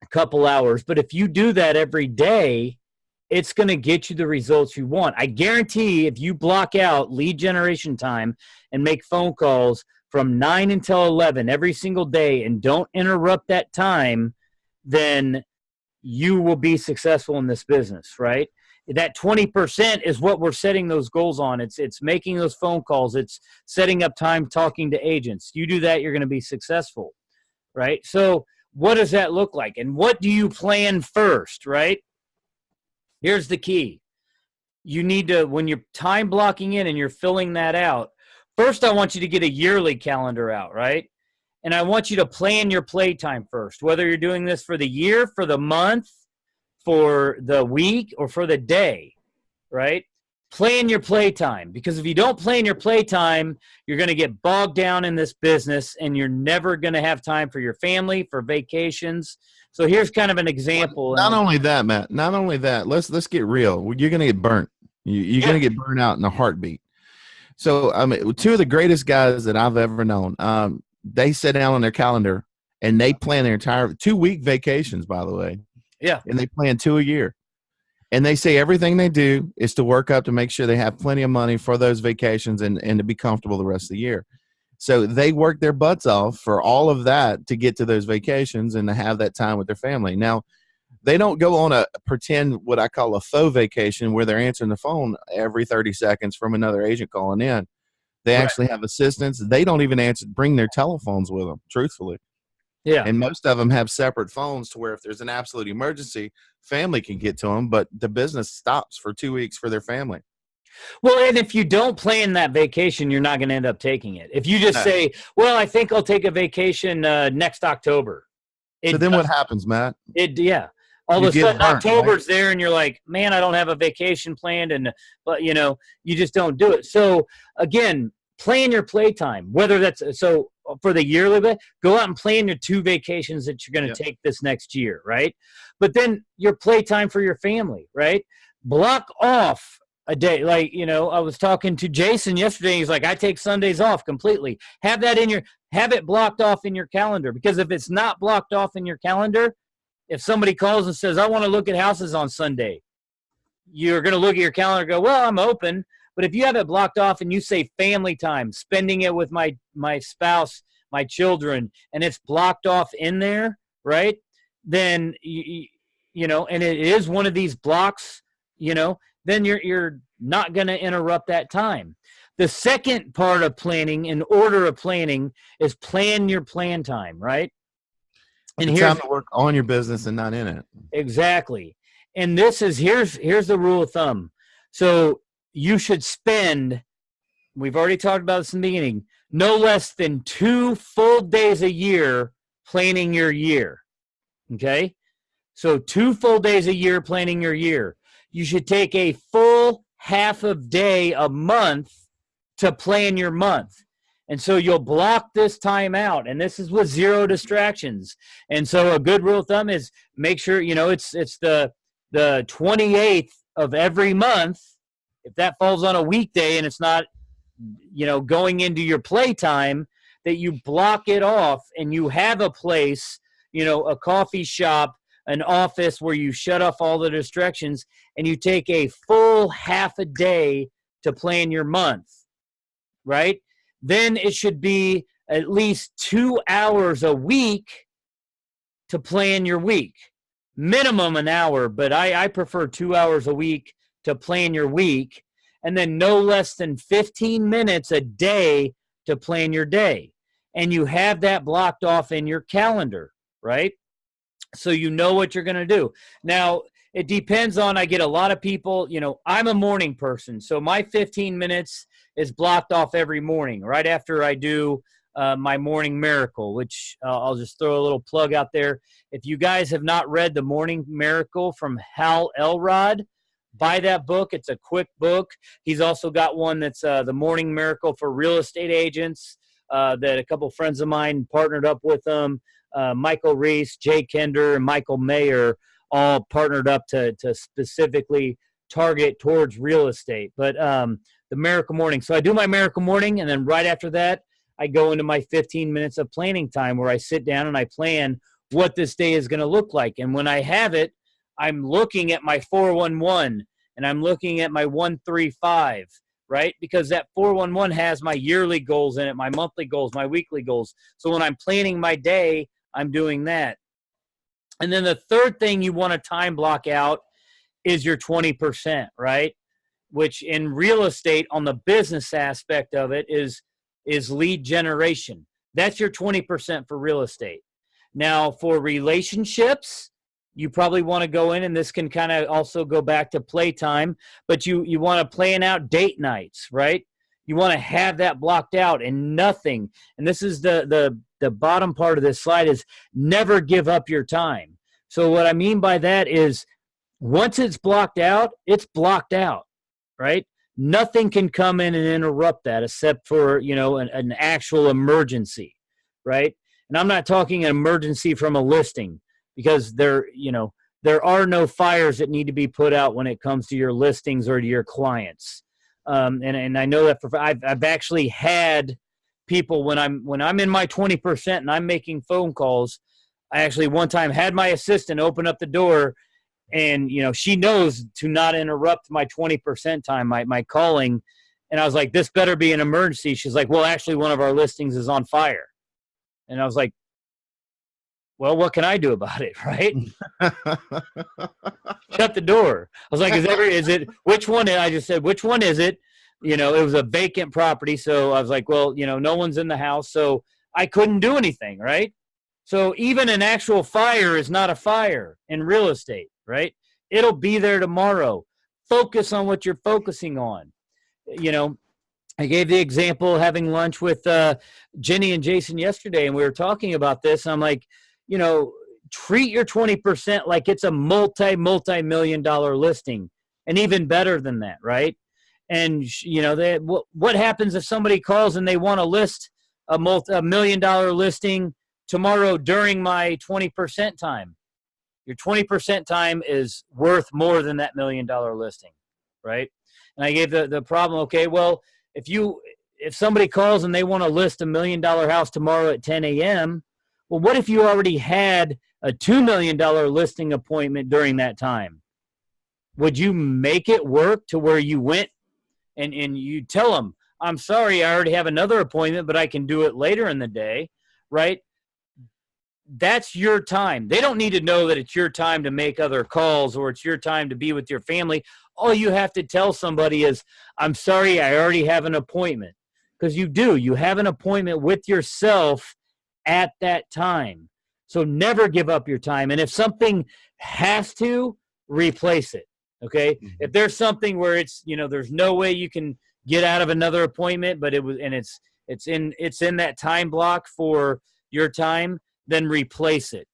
couple hours. But if you do that every day, it's going to get you the results you want. I guarantee if you block out lead generation time and make phone calls from 9 until 11 every single day and don't interrupt that time, then you will be successful in this business, right? That 20% is what we're setting those goals on. It's making those phone calls. It's setting up time talking to agents. You do that, you're going to be successful, right? So what does that look like? And what do you plan first, right? Here's the key. You need to, when you're time blocking in and you're filling that out, first I want you to get a yearly calendar out, right? And I want you to plan your playtime first, whether you're doing this for the year, for the month, for the week, or for the day, right? Plan your playtime, because if you don't plan your playtime, you're going to get bogged down in this business and you're never going to have time for your family, for vacations. So here's kind of an example. Not only that, Matt, not only that, let's get real. You're going to get burnt. You're going to get burnt out in a heartbeat. So, I mean, two of the greatest guys that I've ever known, they sit down on their calendar and they plan their entire 2-week vacations, by the way. Yeah. And they plan 2 a year. And they say everything they do is to work up to make sure they have plenty of money for those vacations and to be comfortable the rest of the year. So they work their butts off for all of that to get to those vacations and to have that time with their family. Now, they don't go on a pretend what I call a faux vacation where they're answering the phone every 30 seconds from another agent calling in. They actually have assistants. They don't even bring their telephones with them, truthfully. Yeah. And most of them have separate phones to where if there's an absolute emergency, family can get to them, but the business stops for 2 weeks for their family. Well, and if you don't plan that vacation, you're not going to end up taking it. If you just say, well, I think I'll take a vacation next October. So then what happens, Matt? All of a sudden October's there and you're like, man, I don't have a vacation planned. But you just don't do it. So again, plan your playtime, whether that's for the yearly bit, go out and plan your 2 vacations that you're going to take this next year, right? But then your playtime for your family, right? Block off a day. Like, I was talking to Jason yesterday. He's like, I take Sundays off completely. Have it blocked off in your calendar, because if it's not blocked off in your calendar, if somebody calls and says, I want to look at houses on Sunday, you're going to look at your calendar and go, well, I'm open. But if you have it blocked off and you say family time, spending it with my spouse, my children, and it's blocked off in there, right? Then, and it is one of these blocks, then you're not going to interrupt that time. The second part of planning, in order of planning, is plan your plan time, right? And here's time to work on your business and not in it. Exactly. And here's the rule of thumb. So you should spend, we've already talked about this in the beginning, no less than 2 full days a year planning your year. Okay? So 2 full days a year planning your year. You should take a full half of day a month to plan your month. And so you'll block this time out, and this is with 0 distractions. And so a good rule of thumb is make sure, it's the 28th of every month. If that falls on a weekday and it's not, going into your playtime, that you block it off and you have a place, a coffee shop, an office where you shut off all the distractions, and you take a full half a day to plan your month, right? Then it should be at least 2 hours a week to plan your week. Minimum an hour, but I prefer 2 hours a week to plan your week, and then no less than 15 minutes a day to plan your day. And you have that blocked off in your calendar, right? So you know what you're going to do. Now, it depends on, I get a lot of people, I'm a morning person, so my 15 minutes is blocked off every morning right after I do my Morning Miracle, which I'll just throw a little plug out there. If you guys have not read The Morning Miracle from Hal Elrod, buy that book. It's a quick book. He's also got one that's The Morning Miracle for real estate agents that a couple friends of mine partnered up with them. Michael Reese, Jay Kender, and Michael Mayer all partnered up to specifically target towards real estate. But the Miracle Morning. So I do my Miracle Morning, and then right after that, I go into my 15 minutes of planning time where I sit down and I plan what this day is going to look like. And when I have it, I'm looking at my 411 and I'm looking at my 135, right? Because that 411 has my yearly goals in it, my monthly goals, my weekly goals. So when I'm planning my day, I'm doing that. And then the third thing you want to time block out is your 20%, right? Which in real estate, on the business aspect of it, is lead generation. That's your 20% for real estate. Now, for relationships, you probably want to go in, and this can kind of also go back to playtime, but you want to plan out date nights, right? You want to have that blocked out, and nothing, and this is the bottom part of this slide, is never give up your time. So what I mean by that is once it's blocked out, right? Nothing can come in and interrupt that except for, an actual emergency, right? And I'm not talking an emergency from a listing, because there are no fires that need to be put out when it comes to your listings or to your clients. And I know that I've actually had people when I'm in my 20% and I'm making phone calls. I actually one time had my assistant open up the door, and she knows to not interrupt my 20% time, my calling. And I was like, this better be an emergency. She's like, well, actually one of our listings is on fire. And I was like, well, what can I do about it, right? Shut the door. I was like, which one? I just said, which one is it? It was a vacant property. So I was like, well, no one's in the house. So I couldn't do anything, right? So even an actual fire is not a fire in real estate, right? It'll be there tomorrow. Focus on what you're focusing on. I gave the example of having lunch with Jenny and Jason yesterday, and we were talking about this. I'm like, treat your 20% like it's a multi-million dollar listing, and even better than that, right? And what happens if somebody calls and they want to list a $1 million listing tomorrow during my 20% time? Your 20% time is worth more than that $1 million listing, right? And I gave the problem. Okay, well, if somebody calls and they want to list $1 million house tomorrow at 10 a.m., well, what if you already had a $2 million listing appointment during that time? Would you make it work to where you went and you tell them, I'm sorry, I already have another appointment, but I can do it later in the day, right? That's your time. They don't need to know that it's your time to make other calls or it's your time to be with your family. All you have to tell somebody is, I'm sorry, I already have an appointment. Because you do. You have an appointment with yourself at that time. So never give up your time. And if something has to, replace it. Okay? Mm-hmm. If there's something where it's, there's no way you can get out of another appointment, but it's in that time block for your time, then replace it.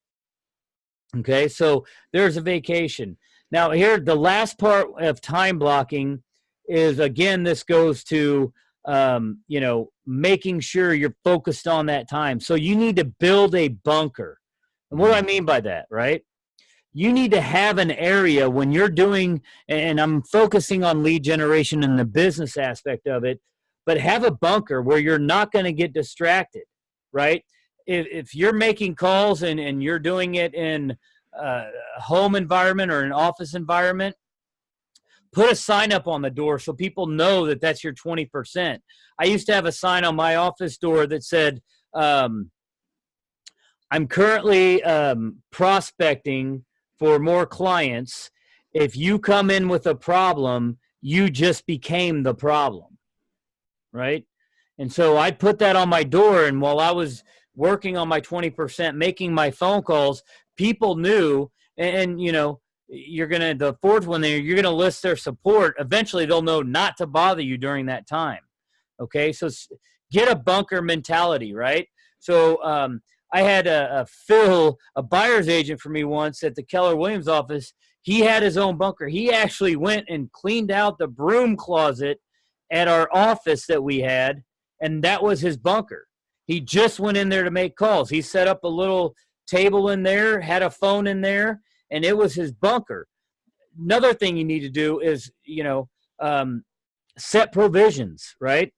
Okay, so there's a vacation. Now here, the last part of time blocking is, again, this goes to, making sure you're focused on that time. So you need to build a bunker. And what do I mean by that, right? You need to have an area when you're doing, and I'm focusing on lead generation and the business aspect of it, but have a bunker where you're not going to get distracted, right? If you're making calls and you're doing it in a home environment or an office environment, put a sign up on the door so people know that that's your 20%. I used to have a sign on my office door that said, I'm currently prospecting for more clients. If you come in with a problem, you just became the problem, right? And so I put that on my door, and while I was working on my 20%, making my phone calls, people knew, and the fourth one there, you're going to list their support. Eventually they'll know not to bother you during that time. Okay. So get a bunker mentality, right? So I had a Phil, a buyer's agent for me once at the Keller Williams office. He had his own bunker. He actually went and cleaned out the broom closet at our office that we had, and that was his bunker. He just went in there to make calls. He set up a little table in there, had a phone in there, and it was his bunker. Another thing you need to do is, set provisions, right?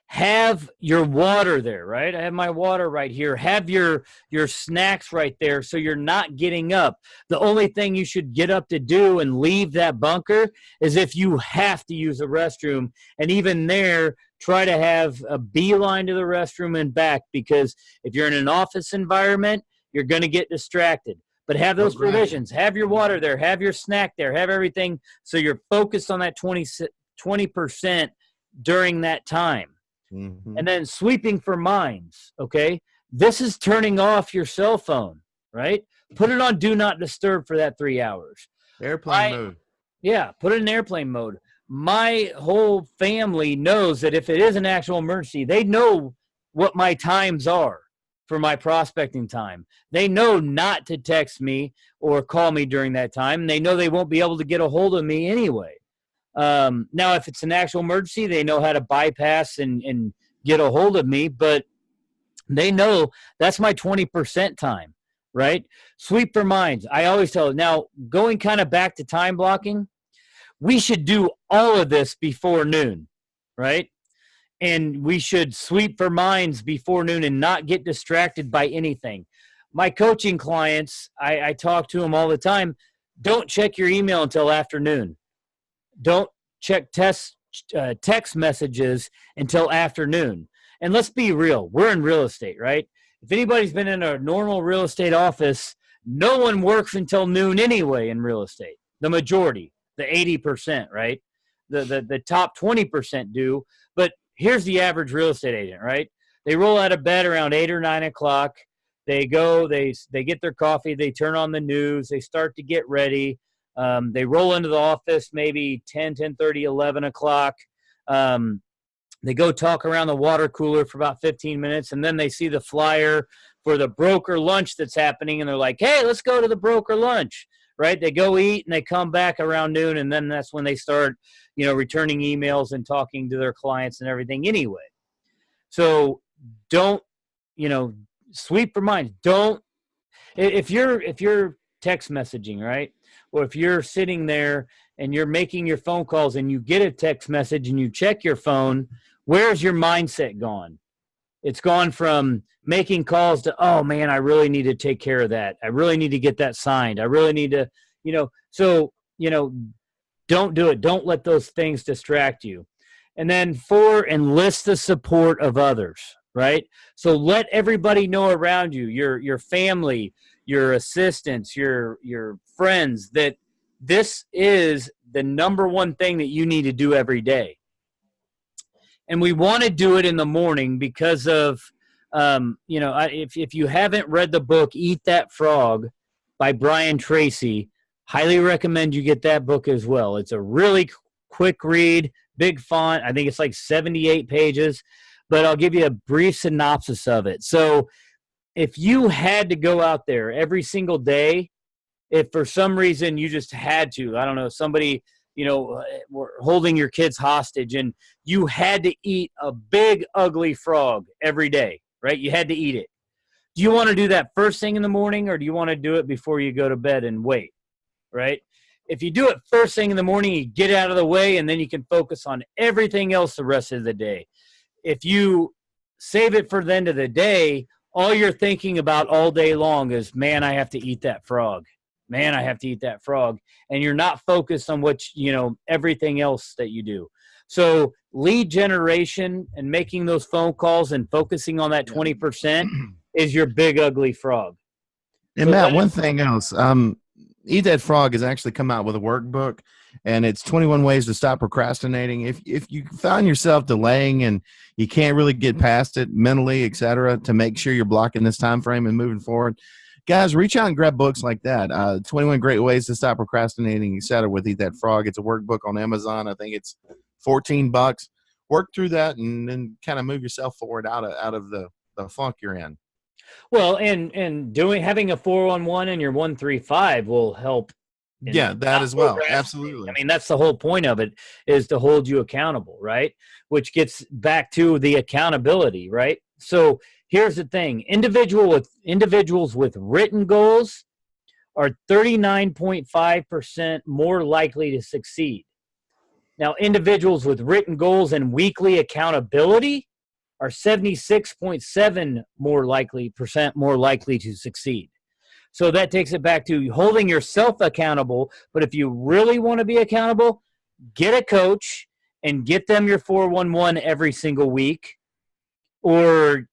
Have your water there, right? I have my water right here. Have your snacks right there so you're not getting up. The only thing you should get up to do and leave that bunker is if you have to use a restroom. And even there, try to have a beeline to the restroom and back, because if you're in an office environment, you're going to get distracted. But have those provisions. Have your water there. Have your snack there. Have everything so you're focused on that 20% during that time. Mm-hmm. And then sweeping for minds, okay? This is turning off your cell phone, right? Put it on do not disturb for that 3 hours. Airplane mode. Yeah, put it in airplane mode. My whole family knows that if it is an actual emergency, they know what my times are for my prospecting time. They know not to text me or call me during that time. They know they won't be able to get a hold of me anyway. Now, if it's an actual emergency, they know how to bypass and get a hold of me, but they know that's my 20% time, right? Sweep their minds. I always tell them. Now, going kind of back to time blocking, we should do all of this before noon, right? And we should sweep for minds before noon and not get distracted by anything. My coaching clients, I talk to them all the time. Don't check your email until afternoon. Don't check text messages until afternoon. And let's be real. We're in real estate, right? If anybody's been in a normal real estate office, no one works until noon anyway in real estate. The majority, the 80%, right? The top 20% do. But here's the average real estate agent, right? They roll out of bed around 8 or 9 o'clock. They go, they get their coffee, they turn on the news, they start to get ready. They roll into the office maybe 10, 10:30, 11 o'clock. They go talk around the water cooler for about 15 minutes, and then they see the flyer for the broker lunch that's happening, and they're like, hey, let's go to the broker lunch, right? They go eat, and they come back around noon, and then that's when they start, returning emails and talking to their clients and everything anyway. So don't, sweep for minds. Don't, if you're text messaging, right? Or if you're sitting there and you're making your phone calls and you get a text message and you check your phone, where's your mindset gone? It's gone from making calls to, oh man, I really need to take care of that. I really need to get that signed. I really need to, don't do it. Don't let those things distract you. And then 4, enlist the support of others, right? So let everybody know around you, your family, your assistants, your friends, that this is the number one thing that you need to do every day. And we want to do it in the morning because of, if you haven't read the book, Eat That Frog by Brian Tracy, highly recommend you get that book as well. It's a really quick read, big font. I think it's like 78 pages, but I'll give you a brief synopsis of it. So if you had to go out there every single day, if for some reason you just had to, I don't know, somebody, were holding your kids hostage and you had to eat a big, ugly frog every day, right? You had to eat it. Do you want to do that first thing in the morning, or do you want to do it before you go to bed and wait, right? If you do it first thing in the morning, you get out of the way and then you can focus on everything else the rest of the day. If you save it for the end of the day, all you're thinking about all day long is, man, I have to eat that frog. Man, I have to eat that frog. And you're not focused on everything else that you do. So lead generation and making those phone calls and focusing on that 20% is your big, ugly frog. And so Matt, one thing else, Eat That Frog has actually come out with a workbook, and it's 21 ways to stop procrastinating. If you find yourself delaying and you can't really get past it mentally, et cetera, to make sure you're blocking this time frame and moving forward, guys, reach out and grab books like that. 21 Great Ways to Stop Procrastinating, et cetera, with Eat That Frog. It's a workbook on Amazon. I think it's $14. work through that and then kind of move yourself forward out of the funk you're in. Well, and having a 411 and your 135 will help. Yeah, that as well. Absolutely. I mean, that's the whole point of it, is to hold you accountable, right? Which gets back to the accountability, right? So here's the thing. Individuals with written goals are 39.5% more likely to succeed. Now, individuals with written goals and weekly accountability are 76.7% more likely to succeed. So that takes it back to holding yourself accountable. But if you really want to be accountable, get a coach and get them your 411 every single week, or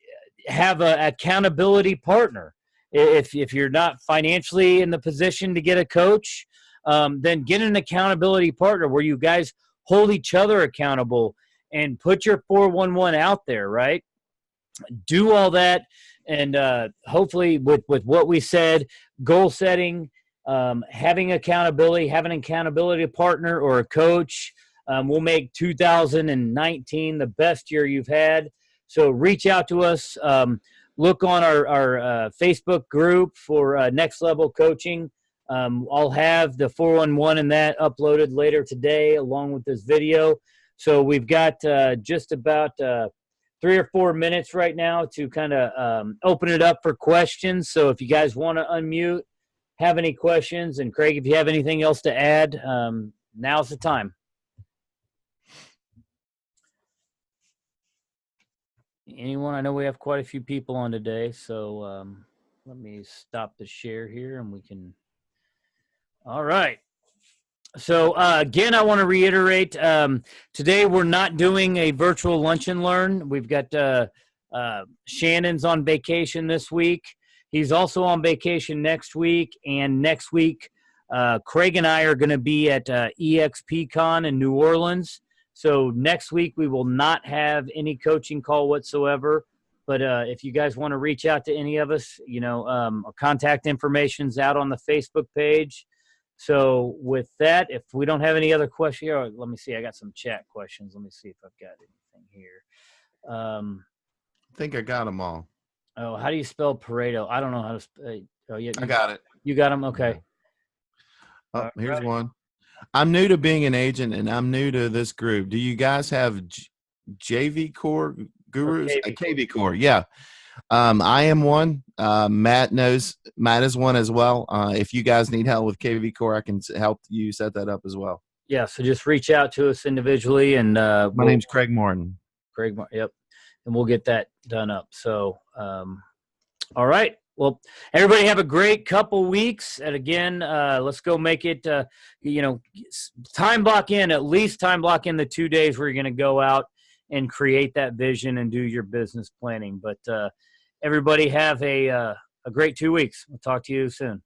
have an accountability partner. If you're not financially in the position to get a coach, then get an accountability partner where you guys hold each other accountable and put your 411 out there, right? Do all that. And hopefully with what we said, goal setting, having an accountability partner or a coach, will make 2019 the best year you've had. So reach out to us. Look on our Facebook group for Next Level Coaching. I'll have the 411 and that uploaded later today along with this video. So we've got just about 3 or 4 minutes right now to kind of open it up for questions. So if you guys want to unmute, have any questions, and Craig, if you have anything else to add, now's the time. Anyone? I know we have quite a few people on today, so let me stop the share here and we can. All right. So again, I want to reiterate, today we're not doing a virtual lunch and learn. We've got Shannon's on vacation this week. He's also on vacation next week. And next week, Craig and I are going to be at EXPCon in New Orleans. So next week, we will not have any coaching call whatsoever. But if you guys want to reach out to any of us, our contact information's out on the Facebook page. So with that, if we don't have any other questions here, let me see. I got some chat questions. Let me see if I've got anything here. I think I got them all. Oh, how do you spell Pareto? I don't know how to spell. Oh, yeah, I got it. You got them? Okay. Oh, here's one. I'm new to being an agent, and I'm new to this group. Do you guys have JV Core Gurus? KV Core, yeah. I am one. Matt is one as well. If you guys need help with KV Core, I can help you set that up as well. Yeah, so just reach out to us individually. And my name's Craig Martin. Yep. And we'll get that done up. So, all right. Well, everybody have a great couple weeks. And again, let's go make it, at least time block in the 2 days where you're going to go out and create that vision and do your business planning. But everybody have a great 2 weeks. We'll talk to you soon.